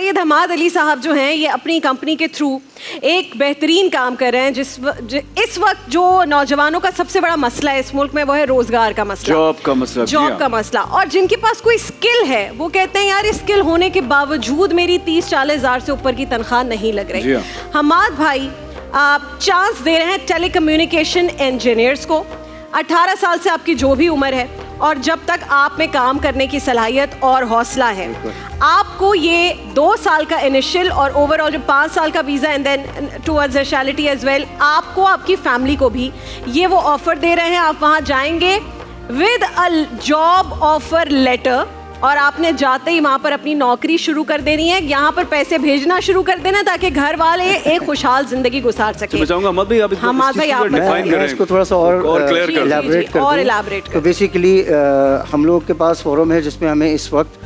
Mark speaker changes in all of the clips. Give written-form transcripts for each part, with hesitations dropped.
Speaker 1: सैयद हमाद अली साहब जो हैं ये अपनी कंपनी के थ्रू एक बेहतरीन काम कर रहे हैं इस वक्त जो नौजवानों का सबसे बड़ा मसला है इस मुल्क में वो है रोजगार का मसला, जॉब का मसला। और जिनके पास कोई स्किल है वो कहते हैं यार स्किल होने के बावजूद मेरी 30-40 हज़ार से ऊपर की तनख्वाह नहीं लग रही। हमाद भाई आप चांस दे रहे हैं टेलीकम्युनिकेशन इंजीनियर्स को। 18 साल से आपकी जो भी उम्र है और जब तक आप में काम करने की सलाहियत और हौसला है, आपको ये 2 साल का इनिशियल और ओवरऑल जो 5 साल का visa and then towards specialty as well, आपको आपकी फैमिली को भी ये वो ऑफर दे रहे हैं। आप वहाँ जाएंगे with a job offer letter और आपने जाते ही वहाँ पर अपनी नौकरी शुरू कर देनी है, यहाँ पर पैसे भेजना शुरू कर देना ताकि घर वाले एक खुशहाल जिंदगी गुजार सकें।
Speaker 2: मैं चाहूँगा अहमद भाई आप
Speaker 3: इसको थोड़ा सा और क्लियर कर दूं। तो बेसिकली हम लोग के पास फोरम है जिसमें हमें इस वक्त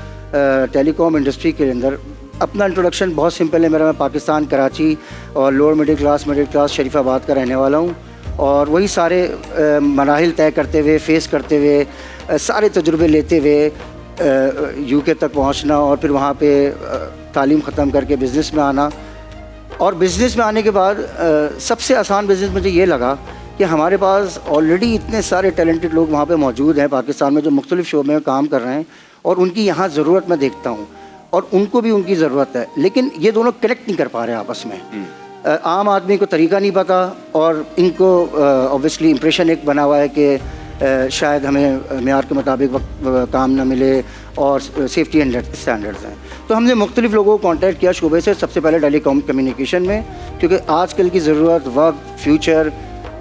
Speaker 3: टेलीकॉम इंडस्ट्री के अंदर अपना इंट्रोडक्शन बहुत सिंपल है मेरा। मैं पाकिस्तान कराची और लोअर मिडिल क्लास शरीफाबाद का रहने वाला हूँ और वही सारे मराहिल तय करते हुए फेस करते हुए सारे तजुर्बे लेते हुए यूके तक पहुंचना और फिर वहाँ पे तालीम ख़त्म करके बिज़नेस में आना। और बिज़नेस में आने के बाद सबसे आसान बिज़नेस मुझे ये लगा कि हमारे पास ऑलरेडी इतने सारे टैलेंटेड लोग वहाँ पे मौजूद हैं पाकिस्तान में जो मुख्तलिफ़ शोबे में काम कर रहे हैं और उनकी यहाँ ज़रूरत मैं देखता हूँ और उनको भी उनकी ज़रूरत है, लेकिन ये दोनों कनेक्ट नहीं कर पा रहे आपस में। आम आदमी को तरीका नहीं पता और इनको ऑब्वियसली इम्प्रेशन एक बना हुआ है कि शायद हमें मेयार के मुताबिक काम ना मिले और सेफ्टी स्टैंडर्ड्स हैं। तो हमने मुख्तलिफ लोगों को कांटेक्ट किया शोबे से, सबसे पहले टेलीकॉम कम्युनिकेशन में, क्योंकि आजकल की ज़रूरत वक्त फ्यूचर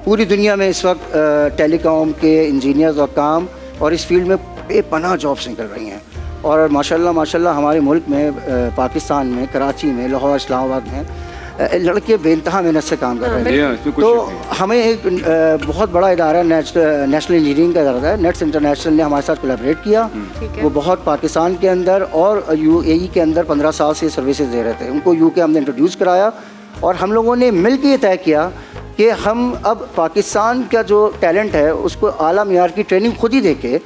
Speaker 3: पूरी दुनिया में इस वक्त टेलीकॉम के इंजीनियर्स और काम और इस फील्ड में बेपनाह जॉब्स निकल रही हैं। और माशाल्लाह हमारे मुल्क में पाकिस्तान में कराची में लाहौर इस्लामाबाद में लड़के बेइंतहा मेहनत से काम कर रहे हैं। तो हमें एक बहुत बड़ा इदारा नेशनल इंजीनियरिंग का इदारा है, नेट्स इंटरनेशनल ने हमारे साथ कोलैबोरेट किया। वो बहुत पाकिस्तान के अंदर और यूएई के अंदर 15 साल से सर्विसेज दे रहे थे, उनको यूके हमने इंट्रोड्यूस कराया और हम लोगों ने मिल के ये तय किया कि हम अब पाकिस्तान का जो टैलेंट है उसको आला मियार की ट्रेनिंग खुद ही देके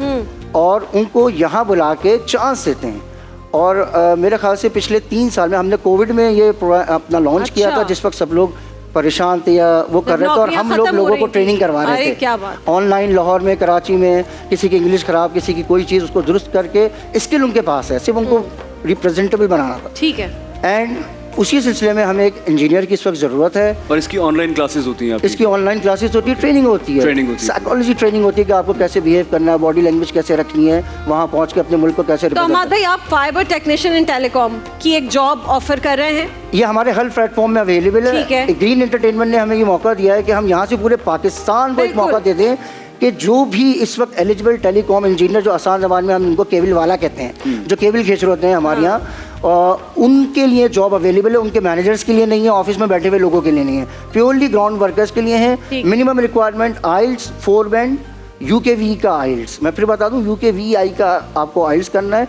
Speaker 3: और उनको यहाँ बुला के चांस देते हैं। और मेरे ख्याल से पिछले 3 साल में हमने कोविड में ये अपना लॉन्च किया था, जिस वक्त सब लोग परेशान थे या वो कर रहे थे और हम लोगों को ट्रेनिंग करवा रहे थे ऑनलाइन। लाहौर में, कराची में किसी की इंग्लिश ख़राब, किसी की कोई चीज़, उसको दुरुस्त करके स्किल उनके पास है, सिर्फ उनको रिप्रेजेंटेबल बनाना था।
Speaker 1: ठीक है।
Speaker 3: एंड उसी सिलसिले में हमें एक इंजीनियर की इस वक्त ज़रूरत है।
Speaker 2: और इसकी ऑनलाइन क्लासेस होती हैं? इसकी
Speaker 3: ऑनलाइन क्लासेस होती है, ट्रेनिंग होती है, साइकोलॉजी ट्रेनिंग होती है कि आपको कैसे बिहेव करना है, बॉडी लैंग्वेज कैसे रखनी है, वहाँ पहुँच के अपने मुल्क को कैसे।
Speaker 1: तो अहमद भाई आप फाइबर टेक्नीशियन इन टेलीकॉम की एक जॉब ऑफर कर रहे हैं,
Speaker 3: ये हमारे हर प्लेटफॉर्म में अवेलेबल है। ग्रीन एंटरटेनमेंट ने हमें ये मौका दिया है कि हम यहाँ से पूरे पाकिस्तान को एक मौका दे दें कि जो भी इस वक्त एलिजिबल टेलीकॉम इंजीनियर, जो आसान ज़बान में हम उनको केबल वाला कहते हैं, जो केबल खींच रहे होते हैं हमारे यहाँ, उनके लिए जॉब अवेलेबल है। उनके मैनेजर्स के लिए नहीं है, ऑफिस में बैठे हुए लोगों के लिए नहीं है, प्योरली ग्राउंड वर्कर्स के लिए है। मिनिमम रिक्वायरमेंट आइल्स 4 बैंड, यूकेवी का आइल्स, मैं फिर बता दूं यूकेवीआई का आपको आइल्स करना है,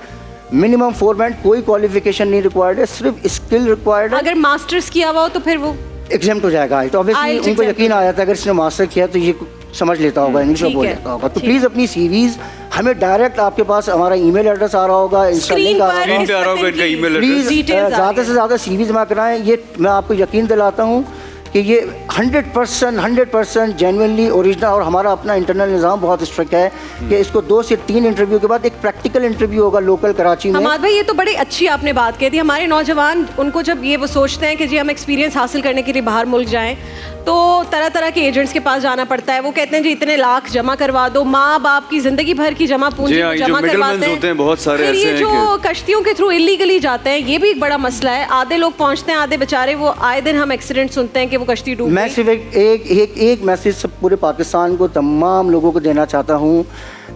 Speaker 3: मिनिमम 4 बैंड, कोई क्वालिफिकेशन नहीं रिक्वायर्ड है, सिर्फ स्किल रिक्वायर्ड है।
Speaker 1: अगर मास्टर्स किया हुआ हो तो फिर वो
Speaker 3: एग्जाम हो जाएगा। तो ऑब्वियसली उनको यकीन आ जाता है अगर इसने मास्टर किया तो ये समझ लेता होगा, इंग्लिश में बोल लेता होगा। तो प्लीज़ अपनी सीवीज हमें डायरेक्ट, आपके पास हमारा ईमेल एड्रेस आ रहा होगा, इंस्टाग्राम का आ रहा होगा, प्लीज़ ज़्यादा से ज़्यादा सीवी जमा कराएं। ये मैं आपको यकीन दिलाता हूँ कि ये 100% जेन्युइनली ओरिजिनल, और हमारा अपना इंटरनल निज़ाम बहुत स्ट्रिक्ट है कि इसको 2 से 3 इंटरव्यू के बाद एक प्रैक्टिकल इंटरव्यू होगा लोकल कराची में।
Speaker 1: हमाद भाई ये तो बड़ी अच्छी आपने बात कही थी। हमारे नौजवान उनको जब ये वो सोचते हैं कि जी हम एक्सपीरियंस हासिल करने के लिए बाहर मुल्क जाएं तो तरह तरह के एजेंट्स के पास जाना पड़ता है। वो कहते हैं जी इतने लाख जमा करवा दो, माँ बाप की जिंदगी भर की जमा पूंजी जमा करवाते हैं।
Speaker 2: बहुत सारे
Speaker 1: फिर ये जो कश्तियों के थ्रू इलीगली जाते हैं, ये भी एक बड़ा मसला है। आधे लोग पहुंचते हैं, आधे बेचारे वो आए दिन हम एक्सीडेंट सुनते हैं कि वो कश्ती डूब गई।
Speaker 3: मैं सिर्फ एक मैसेज सब पूरे पाकिस्तान को, तमाम लोगों को देना चाहता हूँ।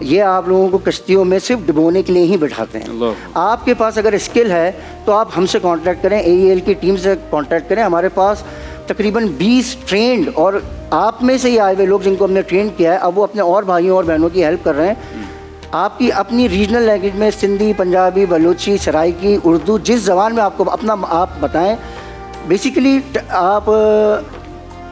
Speaker 3: ये आप लोगों को कश्तियों में सिर्फ डुबोने के लिए ही बिठाते हैं। आपके पास अगर स्किल है तो आप हमसे कांटेक्ट करें, AEL की टीम से कांटेक्ट करें। हमारे पास तकरीबन 20 ट्रेंड और आप में से ही आए हुए लोग जिनको हमने ट्रेन किया है, अब वो अपने और भाइयों और बहनों की हेल्प कर रहे हैं। आपकी अपनी रीजनल लैंग्वेज में सिंधी, पंजाबी, बलूची, सराइकी, उर्दू, जिस ज़बान में आपको अपना आप बताएं। बेसिकली आप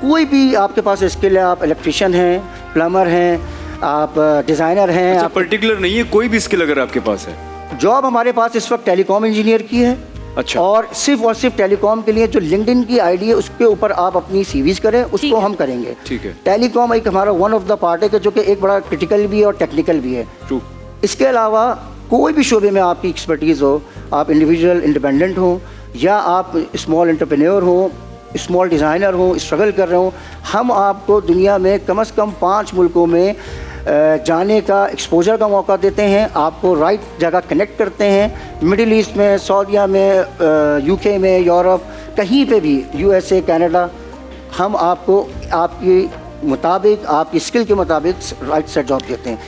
Speaker 3: कोई भी आपके पास स्किल है, आप इलेक्ट्रिशियन हैं, प्लम्बर हैं, आप डिज़ाइनर हैं,
Speaker 2: अच्छा, पर्टिकुलर नहीं है, कोई भी स्किल अगर आपके पास है।
Speaker 3: जॉब हमारे पास इस वक्त टेलीकॉम इंजीनियर की है,
Speaker 2: अच्छा।
Speaker 3: और सिर्फ टेलीकॉम के लिए जो लिंक्डइन की आईडी है उसके ऊपर आप अपनी सीवीज करें, उसको हम करेंगे।
Speaker 2: ठीक है।
Speaker 3: टेलीकॉम एक हमारा वन ऑफ द पार्ट है जो कि एक बड़ा क्रिटिकल भी है और टेक्निकल भी है।
Speaker 2: ट्रू।
Speaker 3: इसके अलावा कोई भी शोबे में आपकी एक्सपर्टीज़ हो, आप इंडिविजुअल इंडिपेंडेंट हो या आप स्मॉल एंटरप्रेन्योर हो, स्मॉल डिज़ाइनर हो, स्ट्रगल कर रहे हो, हम आपको दुनिया में कम से कम 5 मुल्कों में जाने का एक्सपोजर का मौका देते हैं, आपको राइट जगह कनेक्ट करते हैं। मिडिल ईस्ट में, सऊदीया में, यूके में, यूरोप, कहीं पे भी, यूएसए, कनाडा, हम आपको आपकी मुताबिक, आपकी स्किल के मुताबिक राइट सेट जॉब देते हैं।